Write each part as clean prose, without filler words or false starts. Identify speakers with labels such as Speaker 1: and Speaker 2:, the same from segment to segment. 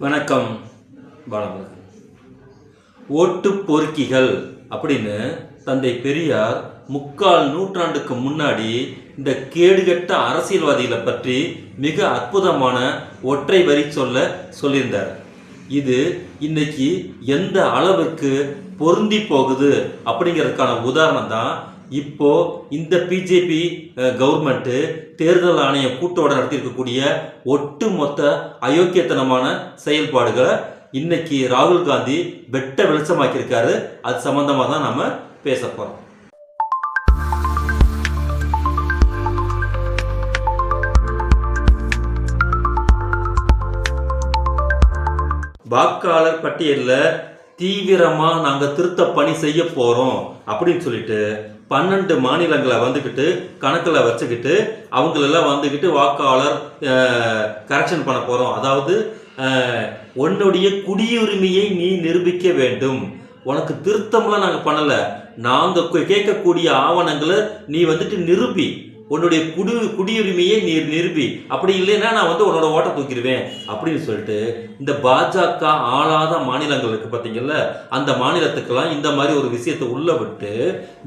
Speaker 1: வணக்கம். வணக்கம். ஓட்டு பொறுக்கிகள் அப்படின்னு தந்தை பெரியார் 3/4 நூற்றாண்டுக்கு முன்னாடி இந்த கேடுகட்ட அரசியல்வாதிகளை பற்றி மிக அற்புதமான ஒற்றை வரி சொல்லியிருந்தார். இது இன்னைக்கு எந்த அளவுக்கு பொருந்தி போகுது அப்படிங்கிறதுக்கான உதாரணம் தான் இப்போ இந்த பிஜேபி கவர்மெண்ட் தேர்தல் ஆணைய கூட்டோட நடத்தியிருக்கக்கூடிய ஒட்டுமொத்த அயோக்கியத்தனமான செயல்பாடுகளை இன்னைக்கு ராகுல் காந்தி வெட்ட வெளிச்சமாக்கியிருக்காரு. அது சம்பந்தமா தான் நாம பேச போறோம். வாக்காளர் பட்டியலில் தீவிரமா நாங்க திருத்த பணி செய்ய போறோம் அப்படின்னு சொல்லிட்டு 12 மாநிலங்களை வந்துக்கிட்டு கணக்கில் வச்சுக்கிட்டு அவங்களெல்லாம் வந்துக்கிட்டு வாக்காளர் கரெக்ஷன் பண்ண போகிறோம். அதாவது உன்னுடைய குடியுரிமையை நீ நிரூபிக்க வேண்டும். உனக்கு திருத்தம்லாம் நாங்கள் பண்ணலை, நாங்கள் கேட்கக்கூடிய ஆவணங்களை நீ வந்துட்டு நிரூபி, உன்னுடைய குடியுரிமையை நீ நிரூபி, அப்படி இல்லைன்னா நான் உன்னோட ஓட்டை தூக்கிடுவேன் அப்படின்னு சொல்லிட்டு இந்த பாஜக ஆளாத மாநிலங்கள் இருக்கு பார்த்தீங்கல்ல, அந்த மாநிலத்துக்கெல்லாம் இந்த மாதிரி ஒரு விஷயத்தை உள்ள விட்டு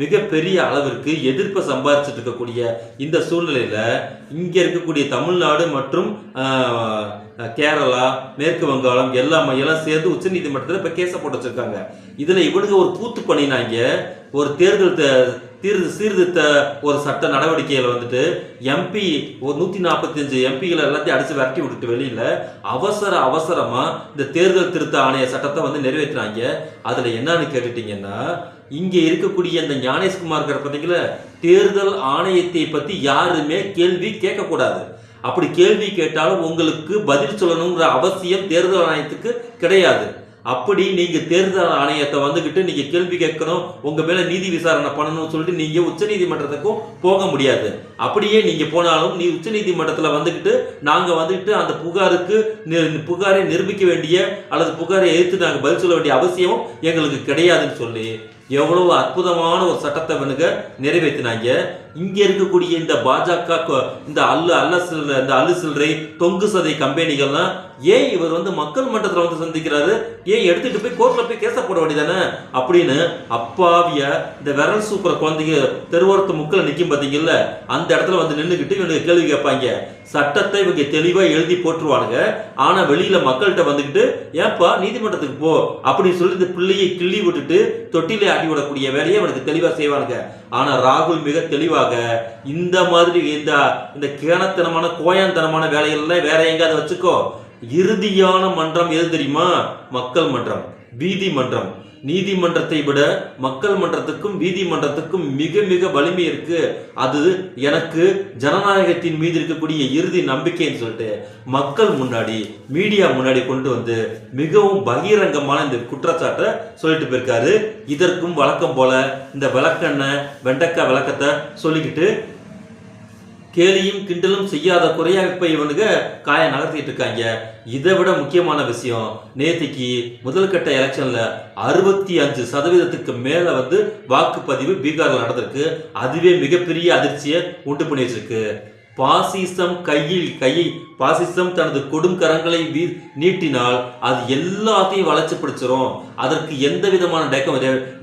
Speaker 1: மிகப்பெரிய அளவிற்கு எதிர்ப்பை சம்பாதிச்சுட்டு இருக்கக்கூடிய இந்த சூழ்நிலையில இங்க இருக்கக்கூடிய தமிழ்நாடு மற்றும் கேரளா, மேற்கு வங்காளம் எல்லாம் சேர்ந்து உச்ச நீதிமன்றத்தில் இப்போ கேஸை போட்டு வச்சிருக்காங்க. இதுல இவனுங்க ஒரு கூத்து பண்ணினாங்க. ஒரு தேர்தல் சீர்திருத்த ஒரு சட்ட நடவடிக்கையில் வந்துட்டு எம்பி ஒரு 145 எம்பிகளை எல்லாத்தையும் அடிச்சு விரட்டி விட்டுட்டு வெளியில அவசரமா இந்த தேர்தல் திருத்த ஆணைய சட்டத்தை நிறைவேற்றினாங்க. அதுல என்னன்னு கேட்டுட்டீங்கன்னா, இங்க இருக்கக்கூடிய இந்த ஞானேஷ்குமார் பார்த்தீங்களா, தேர்தல் ஆணையத்தை பத்தி யாருமே கேள்வி கேட்கக்கூடாது. அப்படி கேள்வி கேட்டாலும் உங்களுக்கு பதில் சொல்லணுங்கிற அவசியம் தேர்தல் ஆணையத்துக்கு கிடையாது. அப்படி நீங்க தேர்தல் ஆணையத்தை வந்துகிட்டு நீங்க கேள்வி கேட்கணும், உங்க மேல நீதி விசாரணை பண்ணணும்னு சொல்லிட்டு நீங்க உச்ச நீதிமன்றத்துக்கும் போக முடியாது. அப்படியே நீங்க போனாலும் நீ உச்ச நீதிமன்றத்துல வந்துகிட்டு நாங்க வந்துட்டு அந்த புகாரை நிரூபிக்க வேண்டிய அல்லது புகாரை எதிர்த்து நாங்க பதில் சொல்ல வேண்டிய அவசியம் எங்களுக்கு கிடையாதுன்னு சொல்லி எவ்வளவு அற்புதமான ஒரு சட்டத்தை நிறைவேற்றினாங்க. இங்க இருக்கக்கூடிய இந்த பாஜக இந்த அல்லு சில்லறை தொங்கு சதை கம்பெனிகள்லாம் ஏன் இவர் மக்கள் மன்றத்தில் சந்திக்கிறாரு, ஏன் எடுத்துட்டு போய் கோர்ட்ல போய் கேச போட வேண்டியதானே அப்படின்னு அப்பாவிய இந்த விரல் சூப்பர குழந்தைங்க தெருவோரத்து முக்கில் நிற்கும் பார்த்தீங்கல்ல, அந்த இடத்துல நின்றுக்கிட்டு இவனுக்கு கேள்வி கேட்பாங்க. சட்டத்தை இவங்க தெளிவா எழுதி போட்டுருவானுங்க. ஆனா வெளியில மக்கள்கிட்ட வந்துக்கிட்டு ஏன்பா நீதிமன்றத்துக்கு போ அப்படின்னு சொல்லி இந்த பிள்ளையை கிள்ளி விட்டுட்டு தொட்டிலே ஆட்டி விடக்கூடிய வேலையை அவனுக்கு தெளிவா செய்வானுங்க. ஆனா ராகுல் மிக தெளிவாக இந்த மாதிரி இந்த கேணத்தனமான கோயாந்தனமான வேலைகள்லாம் வேற எங்காவது வச்சுக்கோ. இறுதியான மன்றம் எது தெரியுமா? மக்கள் மன்றம், வீதி மன்றம். நீதிமன்றத்தை விட மக்கள் மன்றத்துக்கும் வீதி மன்றத்துக்கும் மிக மிக வலிமை இருக்கு. அது எனக்கு ஜனநாயகத்தின் மீது இருக்கக்கூடிய இறுதி நம்பிக்கைன்னு சொல்லிட்டு மக்கள் முன்னாடி மீடியா முன்னாடி கொண்டு மிகவும் பகிரங்கமான இந்த குற்றச்சாட்டை சொல்லிட்டு போயிருக்காரு. இதற்கும் வழக்கம் போல இந்த விளக்கெண்ணெய் வெண்டைக்காய் விளக்கத்தை சொல்லிக்கிட்டு கேலியும் கிண்டலும் செய்யாத குறையா இப்ப இவனுங்க காய நகர்த்திட்டு இருக்காங்க. இதை விட முக்கியமான விஷயம், நேற்றுக்கு முதல் கட்ட எலெக்ஷன்ல 65% மேல வாக்குப்பதிவு பீகார்ல நடந்திருக்கு. அதுவே மிகப்பெரிய அதிர்ச்சியை உண்டு பண்ணி வச்சிருக்கு. பாசிசம் பாசிசம் தனது கொடும் கரங்களை நீட்டினால் அது எல்லாத்தையும் வளர்ச்சி பிடிச்சிரும். அதற்கு எந்த விதமான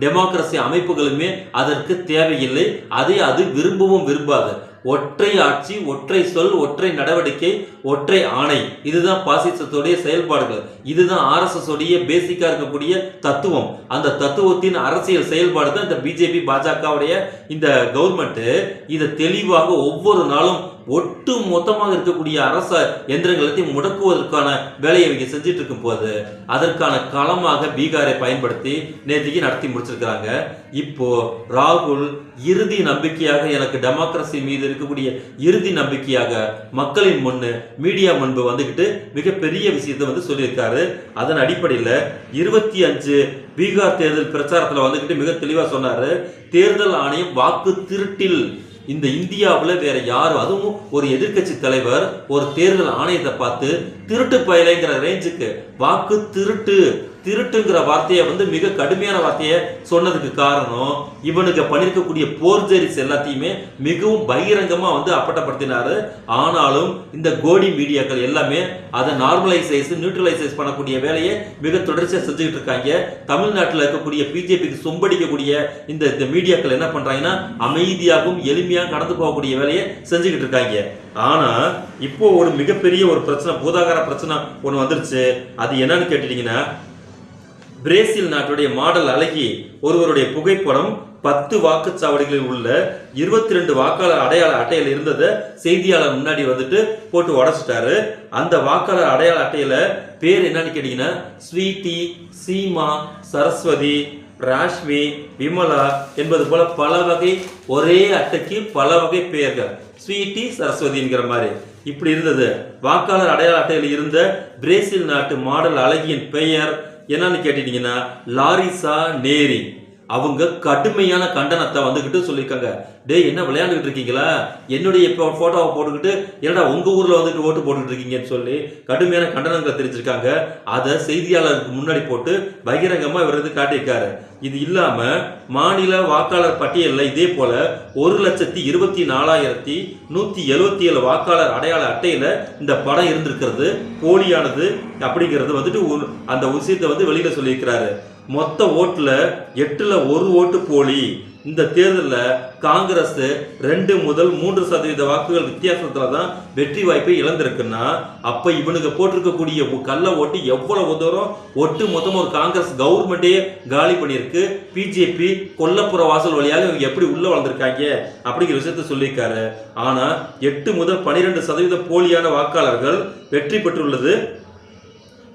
Speaker 1: டெமோக்ரஸி அமைப்புகளுமே அதற்கு தேவையில்லை. அதை அது விரும்பவும் விரும்பாது. ஒற்றை ஆட்சி, ஒற்றை சொல், ஒற்றை நடவடிக்கை, ஒற்றை ஆணை, இதுதான் பாசிசத்துடைய செயல்பாடுகள். இதுதான் RSS உடைய பேசிக்கா இருக்கக்கூடிய தத்துவம். அந்த தத்துவத்தின் அரசியல் செயல்பாடு தான் இந்த பிஜேபி பாஜகவுடைய இந்த கவர்மெண்ட் இதை தெளிவாக ஒவ்வொரு நாளும் ஒட்டு மொத்தமாக இருக்கக்கூடிய அரச எந்திரங்களத்தையும் முடக்குவதற்கான வேலையை இவங்க செஞ்சுட்டு இருக்கும் போது அதற்கான களமாக பீகாரை பயன்படுத்தி நேற்றுக்கு நடத்தி முடிச்சிருக்கிறாங்க. இப்போ ராகுல் இறுதி நம்பிக்கையாக, எனக்கு டெமோக்ரஸி மீது இருக்கக்கூடிய இறுதி நம்பிக்கையாக மக்களின் முன்னு மீடியா முன்பு வந்துகிட்டு மிகப்பெரிய விஷயத்தை சொல்லியிருக்காரு. அதன் அடிப்படையில் 25 பீகார் தேர்தல் பிரச்சாரத்தில் மிக தெளிவா சொன்னாரு, தேர்தல் ஆணையம் வாக்கு திருட்டில் இந்த இந்தியாவில் வேற யாரும், அதுவும் ஒரு எதிர்கட்சி தலைவர் ஒரு தேர்தல் ஆணையத்தை பார்த்து திருட்டு பயலைங்கிற ரேஞ்சுக்கு வாக்கு திருட்டு திருட்டுங்கிற வார்த்தையை வந்து மிக கடுமையான வார்த்தையை சொன்னதுக்கு காரணம் இவனுக்கு பண்ணிருக்கக்கூடிய போர்ஜரிஸ் எல்லாத்தையுமே மிகவும் பகிரங்கமா வந்து அப்பட்டப்படுத்தினாரு. ஆனாலும் இந்த கோடி மீடியாக்கள் எல்லாமே அதை நார்மலைசேஸ் நியூட்ரலைசேஸ் பண்ணக்கூடிய வேலையை மிக தொடர்ச்சியா செஞ்சுக்கிட்டு இருக்காங்க. தமிழ்நாட்டில் இருக்கக்கூடிய பிஜேபிக்கு சொம்படிக்கக்கூடிய இந்த மீடியாக்கள் என்ன பண்றாங்கன்னா அமைதியாகவும் எளிமையாக கடந்து போகக்கூடிய வேலையை செஞ்சுக்கிட்டு இருக்காங்க. ஆனா இப்போ ஒரு மிகப்பெரிய ஒரு பிரச்சனை, பூதாகார பிரச்சனை ஒன்று வந்துருச்சு. அது என்னன்னு கேட்டீங்கன்னா, பிரேசில் நாட்டுடைய மாடல் அழகி ஒருவருடைய புகைப்படம் 10 வாக்குச்சாவடிகளில் உள்ள 22 வாக்காளர் அடையாள அட்டையில் இருந்ததை செய்தியாளர் முன்னாடி வந்துட்டு போட்டு உடைச்சிட்டாரு. அந்த வாக்காளர் அடையாள அட்டையில பேர் என்னன்னு கேட்டீங்கன்னா, ஸ்வீட்டி, சீமா, சரஸ்வதி, ராஷ்மி, விமலா என்பது போல பல வகை, ஒரே அட்டைக்கு பல வகை பெயர்கள், ஸ்வீட்டி, சரஸ்வதிங்கிற மாதிரி இப்படி இருந்தது. வாக்காளர் அடையாள அட்டையில் இருந்த பிரேசில் நாட்டு மாடல் அழகியின் பெயர் என்னன்னு கேட்டீங்கன்னா லாரிசா நேரி. அவங்க கடுமையான கண்டனத்தை வந்துகிட்டு சொல்லியிருக்காங்க. டேய், என்ன விளையாண்டுகிட்டு இருக்கீங்களா, என்னுடைய போட்டோவை போட்டுக்கிட்டு என்னடா உங்க ஊர்ல வந்துட்டு ஓட்டு போட்டுக்கிட்டு இருக்கீங்கன்னு சொல்லி கடுமையான கண்டனங்களை தெரிஞ்சிருக்காங்க. அதை செய்தியாளருக்கு முன்னாடி போட்டு பகிரங்கமா இவர் வந்து காட்டியிருக்காரு. இது இல்லாம மாநில வாக்காளர் பட்டியலில் இதே போல 1,24,177 வாக்காளர் அடையாள அட்டையில இந்த படம் இருந்திருக்கிறது போலியானது அப்படிங்கிறது வந்துட்டு அந்த விஷயத்தை வந்து வெளியில சொல்லியிருக்கிறாரு. மொத்த ஓட்டுல 8ல் 1 ஓட்டு போலி. இந்த தேர்தலில் காங்கிரஸ் 2 முதல் 3% வாக்குகள் வித்தியாசத்துல தான் வெற்றி வாய்ப்பை இழந்திருக்குன்னா, அப்ப இவனுக்கு போட்டிருக்கக்கூடிய கள்ள ஓட்டு எவ்வளவு தூரம் ஒட்டு மொத்தம் ஒரு காங்கிரஸ் கவர்மெண்டே காலி பண்ணியிருக்கு. பிஜேபி கொல்லப்புற வாசல் வழியாக இவங்க எப்படி உள்ள வளர்ந்துருக்காங்க அப்படிங்கிற விஷயத்த சொல்லியிருக்காரு. ஆனா 8 முதல் 12% போலியான வாக்காளர்கள் வெற்றி பெற்றுள்ளது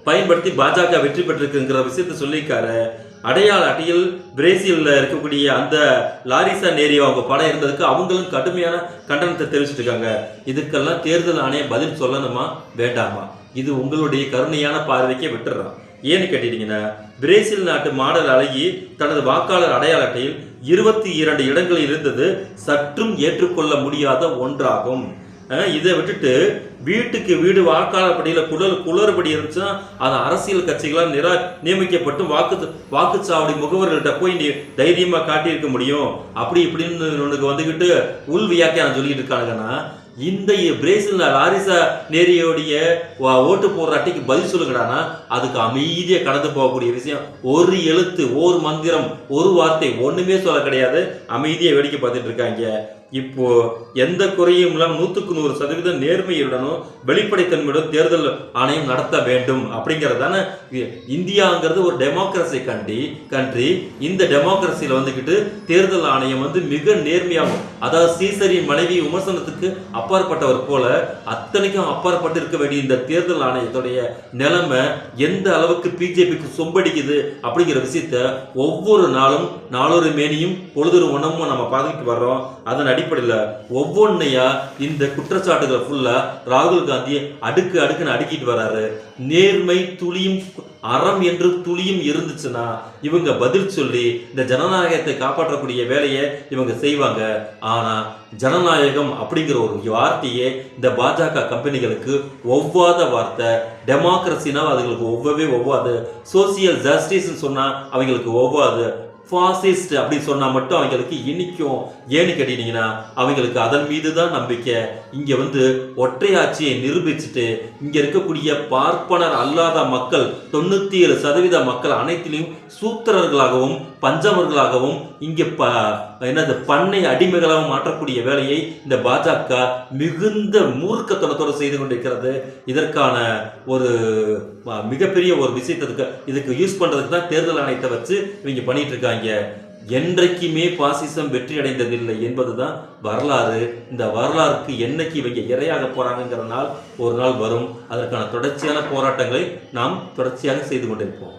Speaker 1: பயன்படுத்தி பாஜக வெற்றி பெற்றிருக்குங்கிற விஷயத்த சொல்லியிருக்காரு. அடையாள அட்டையில் பிரேசில்ல இருக்கக்கூடிய அந்த லாரிசா நேரி அவங்க படம் இருந்ததுக்கு அவங்களும் கடுமையான கண்டனத்தை தெரிவிச்சுட்டு இருக்காங்க. இதுக்கெல்லாம் தேர்தல் ஆணையம் பதில் சொல்லணுமா வேண்டாமா? இது உங்களுடைய கருணையான பார்வைக்கே விட்டுறான். ஏன்னு கேட்டீங்கன்னா, பிரேசில் நாட்டு மாடல் அழகி தனது வாக்காளர் அடையாள அட்டையில் 22 இடங்களில் இருந்தது சற்றும் ஏற்றுக்கொள்ள முடியாத ஒன்றாகும். இதை விட்டுட்டு வீட்டுக்கு வீடு வாக்காளர் பட்டியல குளறுபடி இருந்துச்சுன்னா அது அரசியல் கட்சிகளால் நியமிக்கப்பட்டு வாக்குச்சாவடி முகவர்கள்ட்ட போய் நீ தைரியமா காட்டியிருக்க முடியும் அப்படி இப்படின்னு உனக்கு வந்துகிட்டு உள் வியாக்கியானம் சொல்லிட்டு இருக்காங்கன்னா, இந்த பிரேசில் லாரிசா நேரியோடைய ஓட்டு போடுற அட்டைக்கு பதில் சொல்லுங்கடானா அதுக்கு அமைதியா கடந்து போகக்கூடிய விஷயம். ஒரு எழுத்து, ஒரு மந்திரம், ஒரு வார்த்தை ஒண்ணுமே சொல்ல கிடையாது. அமைதியா வேடிக்கை பார்த்துட்டு இருக்காங்க. இப்போ எந்த குறையும் இல்லாமல் 100% நேர்மையுடனும் வெளிப்படைத்தன்மையுடன் தேர்தல் ஆணையம் நடத்த வேண்டும் அப்படிங்கிறதான. இந்தியாங்கிறது ஒரு டெமோக்ரஸி கண்ட்ரி. இந்த டெமோக்ரஸியில் வந்துக்கிட்டு தேர்தல் ஆணையம் வந்து மிக நேர்மையாகும். அதாவது சீசரின் மனைவி விமர்சனத்துக்கு அப்பாற்பட்டவர் போல அத்தனைக்கும் அப்பாற்பட்டு இருக்க வேண்டிய இந்த தேர்தல் ஆணையத்துடைய நிலைமை எந்த அளவுக்கு பிஜேபிக்கு சொம்படிக்குது அப்படிங்கிற விஷயத்த ஒவ்வொரு நாளும் நாளொரு மேனியும் பொழுதொரு உணவும் நம்ம பார்த்துக்கிட்டு வர்றோம். அதன் அடிப்படையில் ஒவ்வொன்றையா இந்த குற்றச்சாட்டுகளை ஃபுல்லா ராகுல் காந்தி அடுக்குன்னு அடுக்கிட்டு வர்றாரு. நேர்மை துளியும் அறம் என்று துளியும் இருந்துச்சுன்னா இவங்க பதில் சொல்லி இந்த ஜனநாயகத்தை காப்பாற்றக்கூடிய வேலையை இவங்க செய்வாங்க. ஆனா ஜனநாயகம் அப்படிங்கிற ஒரு வார்த்தையே இந்த பாஜக கம்பெனிகளுக்கு ஒவ்வாத வார்த்தை. டெமோக்ரஸினா அதுங்களுக்கு ஒவ்வாது. சோசியல் ஜஸ்டிஸ் சொன்னா அவங்களுக்கு ஒவ்வாது. ஃபாசிஸ்ட் அப்படி சொன்னா மட்டும் அவங்களுக்கு இனிக்கும். ஏன்னு கேட்டீங்கன்னா அவங்களுக்கு அதன் மீது தான் நம்பிக்கை. இங்க வந்து ஒற்றையாட்சியை நிரூபிச்சுட்டு இங்க இருக்கக்கூடிய பார்ப்பனர் அல்லாத மக்கள் 97% மக்கள் அனைத்திலையும் சூத்திரர்களாகவும் பஞ்சமர்களாகவும் இங்க பண்ணை அடிமைகளாகவும் மாற்றக்கூடிய வேலையை இந்த பாஜக மிகுந்த மூர்க்கத்தனத்தோடு செய்து கொண்டிருக்கிறது. இதற்கான ஒரு மிகப்பெரிய ஒரு விஷயத்துக்கு இதுக்கு யூஸ் பண்றதுக்கு தான் தேர்தல் ஆணையத்தை வச்சு இவங்க பண்ணிட்டு இருக்காங்க. என்றைக்குமே பாசிசம் வெற்றி அடைந்ததில்லை என்பதுதான் வரலாறு. இந்த வரலாறுக்கு என்னைக்கு இவங்க இரையாக போறாங்கிற நாள் ஒரு நாள் வரும். அதற்கான தொடர்ச்சியான போராட்டங்களை நாம் தொடர்ச்சியாக செய்து கொண்டிருப்போம்.